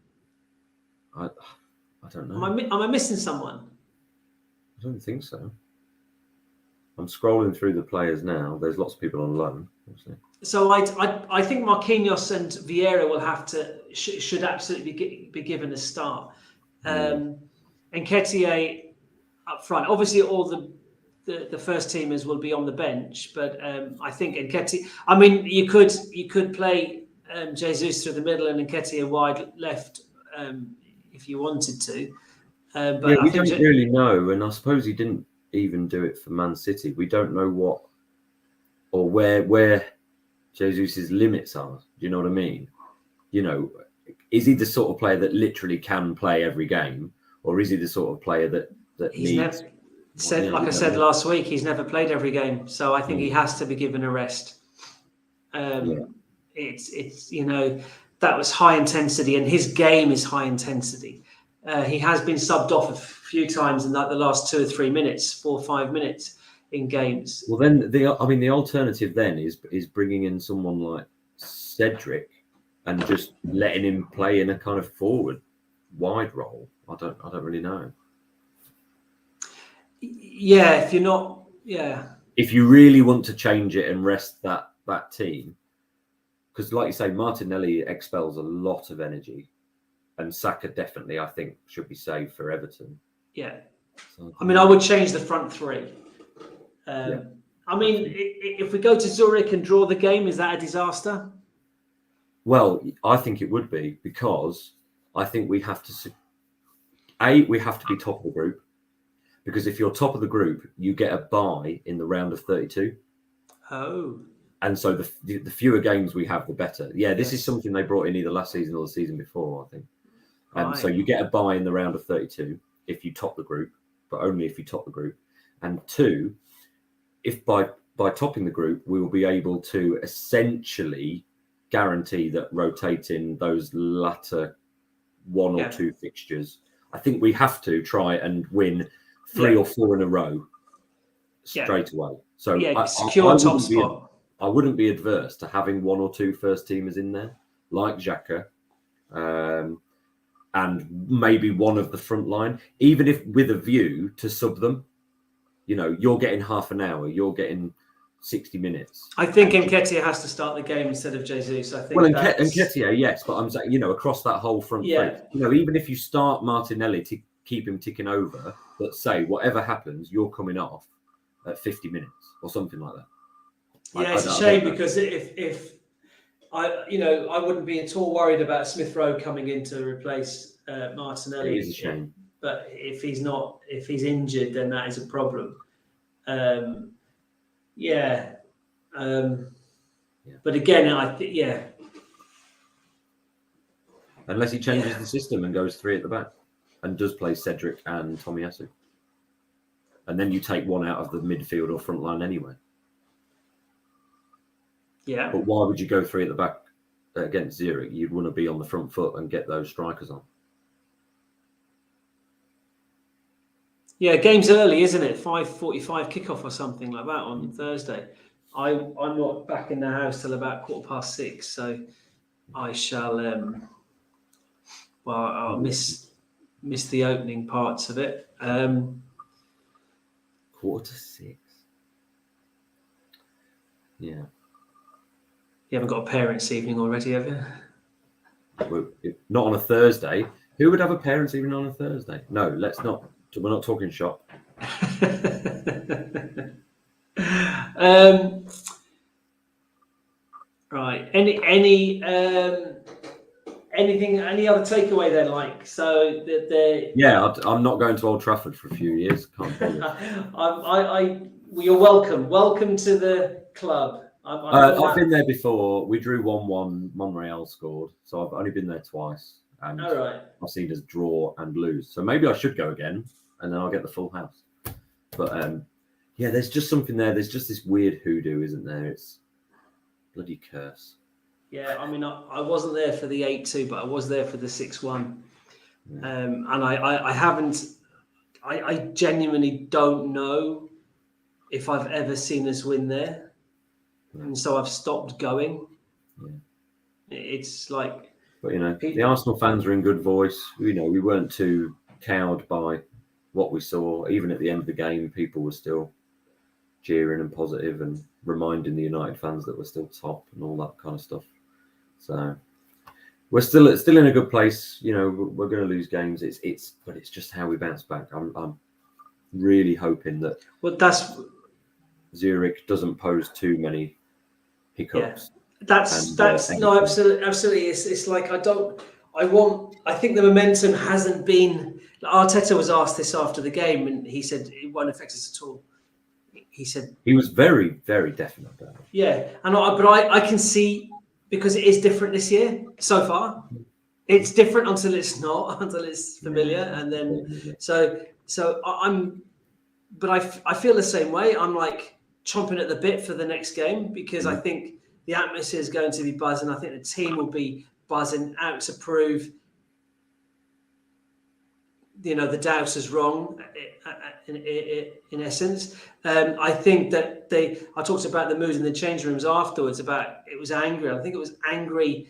I don't know. Am I missing someone? I don't think so. I'm scrolling through the players now. There's lots of people on loan, obviously. So I think Marquinhos and Vieira will have to should absolutely be given a start. And Nketiah up front. Obviously, all the the first teamers will be on the bench, but I think Nketiah. I mean, you could play Jesus through the middle and Nketiah wide left if you wanted to. But Yeah, we I think don't really know, and I suppose he didn't even do it for Man City. We don't know what or where Jesus's limits are. Do you know what I mean? You know, is he the sort of player that literally can play every game, or is he the sort of player that he's needs? never said, like I said last week, he's never played every game, so I think he Mm. has to be given a rest. It's you know, that was high intensity, and his game is high intensity. He has been subbed off a few times in like the last 2 or 3 minutes, 4 or 5 minutes in games. Well, then the alternative then is bringing in someone like Cedric and just letting him play in a kind of forward wide role. I don't really know. Yeah, if you're not, yeah. If you really want to change it and rest that team, because like you say, Martinelli expels a lot of energy, and Saka definitely, I think, should be saved for Everton. Yeah. So, I mean, I would change the front three. Yeah. I mean, if we go to Zurich and draw the game, is that a disaster? Well, I think it would be, because I think we have to we have to be top of the group, because if you're top of the group, you get a bye in the round of 32. Oh. And so the fewer games we have, the better. Yeah, this is Yes. something they brought in either last season or the season before, I think. And so Right. you get a bye in the round of 32 if you top the group, but only if you top the group. And two, if by topping the group, we will be able to essentially guarantee that rotating those latter one or two fixtures, I think we have to try and win 3 or 4 in a row straight away. So secure top spot. I wouldn't be adverse to having 1 or 2 first teamers in there, like Xhaka, and maybe one of the front line, even if with a view to sub them. You know, you're getting half an hour, you're getting 60 minutes. I think Nketiah has to start the game instead of Jesus. I think. Well, Nketiah, yes, but I'm saying, you know, across that whole front three, you know, even if you start Martinelli to keep him ticking over, but say whatever happens, you're coming off at 50 minutes or something like that. Yeah, it's a shame, because if I, you know, I wouldn't be at all worried about Smith Rowe coming in to replace Martinelli. It is a shame. But if he's injured, then that is a problem. But again, I think, unless he changes the system and goes 3 at the back and does play Cedric and Tomiyasu, and then you take one out of the midfield or front line anyway. Yeah. But why would you go 3 at the back against Zurich? You'd want to be on the front foot and get those strikers on. Yeah, game's early, isn't it? 5:45 kickoff or something like that on Thursday. I'm not back in the house till about 6:15, so I shall. I'll miss the opening parts of it. 5:45. Yeah. You haven't got a parents' evening already, have you? Well, not on a Thursday. Who would have a parents' evening on a Thursday? No, let's not. We're not talking shop. Right. Any other takeaway then? Like, so that Yeah, I'm not going to Old Trafford for a few years. Can't you're welcome. Welcome to the club. I've been there before. We drew 1-1. Monreal scored, so I've only been there twice. And all right. I've seen us draw and lose. So maybe I should go again, and then I'll get the full house. But yeah, there's just something there. There's just this weird hoodoo, isn't there? It's bloody curse. Yeah, I mean, I wasn't there for the 8-2, but I was there for the 6-1. Yeah. And I haven't. I genuinely don't know if I've ever seen us win there, and so I've stopped going. Yeah. It's like. But, you know, the Arsenal fans are in good voice. You know, we weren't too cowed by what we saw. Even at the end of the game, people were still cheering and positive and reminding the United fans that we're still top and all that kind of stuff. So we're still in a good place. You know, we're going to lose games. But it's just how we bounce back. really hoping that that's Zurich doesn't pose too many hiccups. That's no, absolutely. It's like I think the momentum hasn't been. Arteta was asked this after the game, and he said it won't affect us at all. He said he was very, very definite about it. Yeah, but I can see, because it is different this year so far. It's different until it's not, until it's familiar, and then but I feel the same way. I'm like chomping at the bit for the next game, because I think the atmosphere is going to be buzzing. I think the team will be buzzing, out to prove, the doubters wrong, in essence. I think that I talked about the mood in the change rooms afterwards, about it was angry. I think it was angry.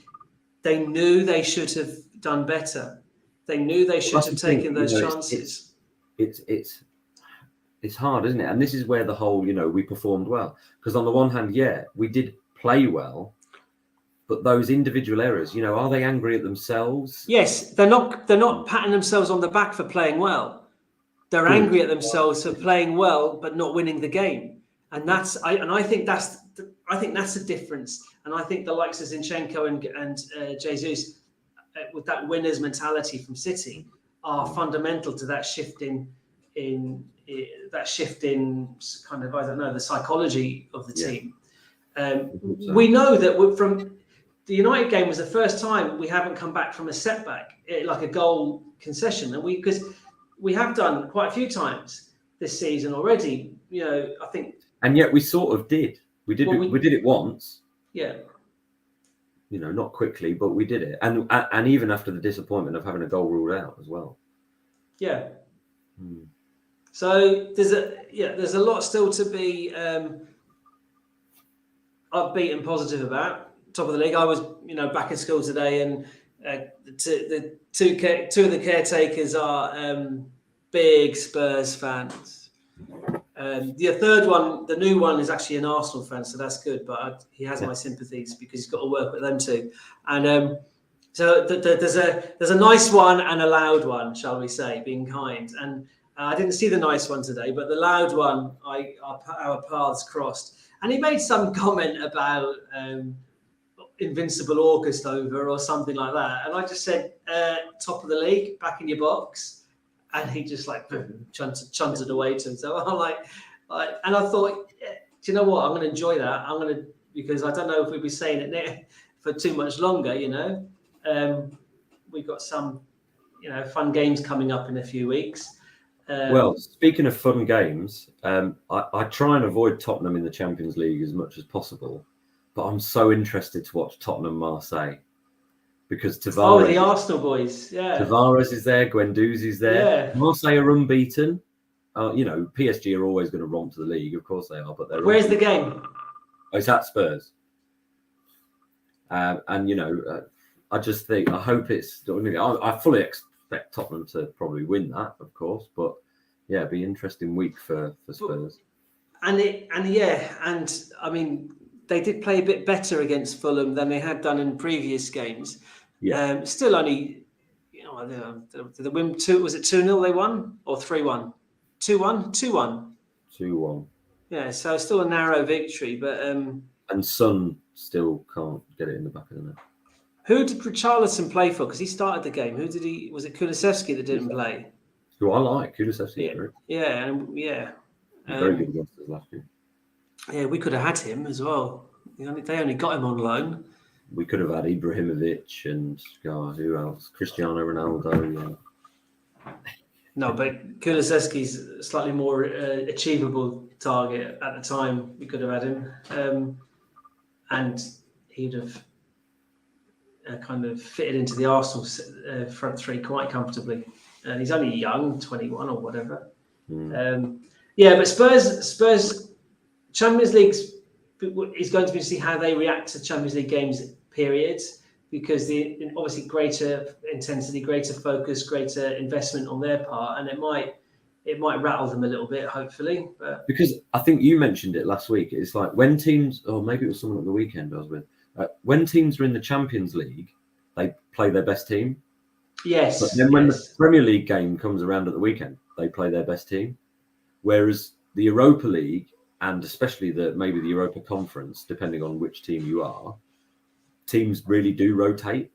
They knew they should have done better. They knew they should have taken those chances. It's hard, isn't it? And this is where the whole, we performed well. Because on the one hand, we did play well, but those individual errors, are they angry at themselves? Yes, they're not patting themselves on the back for playing well. They're angry at themselves for playing well but not winning the game. And I think that's the difference. And I think the likes of Zinchenko and Jesus, with that winner's mentality from City, are fundamental to that shift in kind of, I don't know, the psychology of the team. We know that from the United game was the first time we haven't come back from a setback, like a goal concession, and because we have done quite a few times this season already. I think, and yet we sort of did. We did it once. Yeah. Not quickly, but we did it, and even after the disappointment of having a goal ruled out as well. Yeah. So there's a lot still to be upbeat and positive about. Top of the league. I was back in school today, and the two of the caretakers are big Spurs fans. The third one, the new one, is actually an Arsenal fan, so that's good. But he has my sympathies, because he's got to work with them too. And so there's a nice one and a loud one, shall we say, being kind. And I didn't see the nice one today, but the loud one, our paths crossed, and he made some comment about Invincible August over or something like that, and I just said, top of the league, back in your box, and he just chunted away to himself. I'm like, and I thought, do you know what? I'm going to enjoy that. Because I don't know if we'll be saying it for too much longer. We've got some, fun games coming up in a few weeks. Well, speaking of fun games, I try and avoid Tottenham in the Champions League as much as possible. But I'm so interested to watch Tottenham-Marseille, because Tavares... the Arsenal boys, yeah. Tavares is there, Guendouzi's there. Yeah. Marseille are unbeaten. PSG are always going to romp to the league, of course they are. But they're Where's unbeaten. the game? Oh, it's at Spurs. I just think, I hope it's... I fully expect Tottenham to probably win that, of course. But, yeah, it'd be an interesting week for Spurs. And I mean... They did play a bit better against Fulham than they had done in previous games. Yeah. Still only, did they win 2? Was it 2-0 they won, or 3-1? 2-1? 2-1. 2-1. Yeah, so still a narrow victory, but and Son still can't get it in the back of the net. Who did Richarlison play for? Because he started the game. Was it Kulusevski that didn't play? Who I like, Kulusevski. Yeah. Very good against us last year. Yeah, we could have had him as well. They only got him on loan. We could have had Ibrahimovic and who else? Cristiano Ronaldo. Yeah. No, but Kulusevski's a slightly more achievable target at the time. We could have had him, and he'd have kind of fitted into the Arsenal front three quite comfortably. And he's only young, 21 or whatever. But Spurs. Champions League is going to be to see how they react to Champions League games periods, because obviously greater intensity, greater focus, greater investment on their part, and it might rattle them a little bit, hopefully. But... Because I think you mentioned it last week. It's like when teams, or maybe it was someone at the weekend I was with, when teams are in the Champions League, they play their best team. Yes. But then when the Premier League game comes around at the weekend, they play their best team. Whereas the Europa League, and especially maybe the Europa Conference, depending on which team you are, teams really do rotate,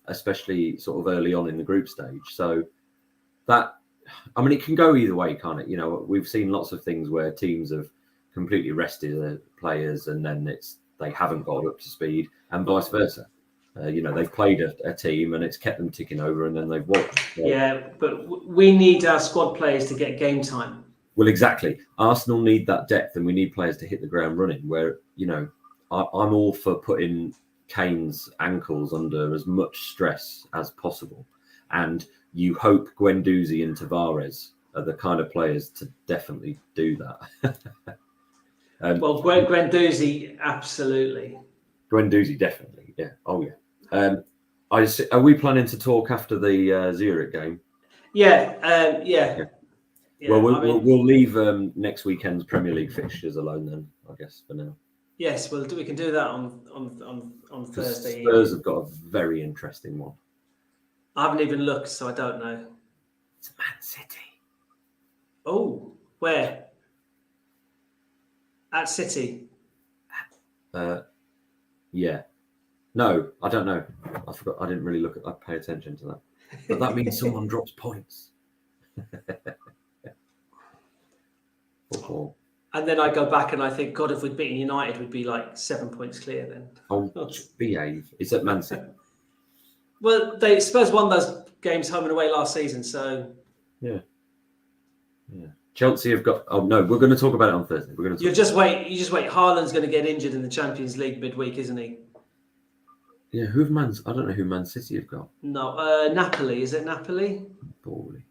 especially sort of early on in the group stage. So that, I mean, it can go either way, can't it? You know, we've seen lots of things where teams have completely rested their players and then they haven't got up to speed, and vice versa. You know, they've played a team and it's kept them ticking over, and then they've won. So, yeah, but we need our squad players to get game time. well, exactly. Arsenal need that depth, and we need players to hit the ground running. Where, you know, I'm all for putting Kane's ankles under as much stress as possible, and you hope Guendouzi and Tavares are the kind of players to definitely do that. Well, Guendouzi, absolutely. Guendouzi, definitely. Yeah. Oh, yeah. Are we planning to talk after the Zurich game? Yeah. Yeah. Well, we'll leave next weekend's Premier League fixtures alone then, I guess, for now. Yes, we can do that on Thursday. Spurs have got a very interesting one. I haven't even looked, so I don't know. It's Man City. Oh, where? At City. Yeah. No, I don't know. I forgot. I didn't really I pay attention to that. But that means someone drops points. Football. And then I go back and I think, God, if we'd beaten United, we'd be like 7 points clear then. Oh, behave. It's at Man City. Well, Spurs won those games home and away last season, so yeah. Chelsea have got. Oh no, we're going to talk about it on Thursday. We're going to. You just wait. Haaland's going to get injured in the Champions League midweek, isn't he? Yeah, I don't know who Man City have got. No, Napoli. Is it Napoli? Probably.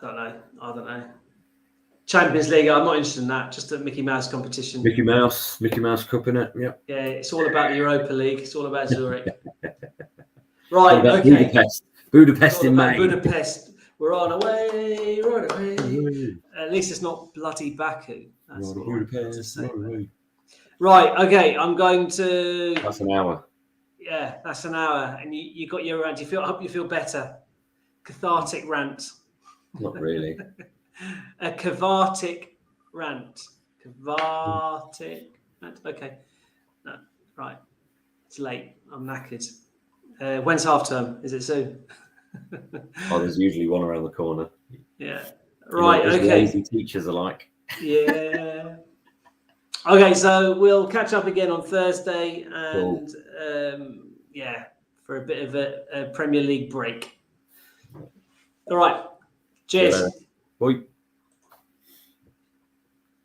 I don't know. Champions League. I'm not interested in that. Just a Mickey Mouse competition. Mickey Mouse Cup in it. Yeah. Yeah, it's all about the Europa League. It's all about Zurich. Right. Okay. Budapest in May. Budapest. We're on away. At least it's not bloody Baku. That's all I have to say. Right. Okay. I'm going to. That's an hour. Yeah, that's an hour, and you got your rant. I hope you feel better. Cathartic rant. Not really. A cathartic rant. Cathartic rant. Okay. No, right. It's late. I'm knackered. When's half term? Is it soon? Oh, there's usually one around the corner. Yeah. Right. Okay. Lazy teachers alike. Yeah. Okay, so we'll catch up again on Thursday, and for a bit of a Premier League break. All right. Cheers. Bye.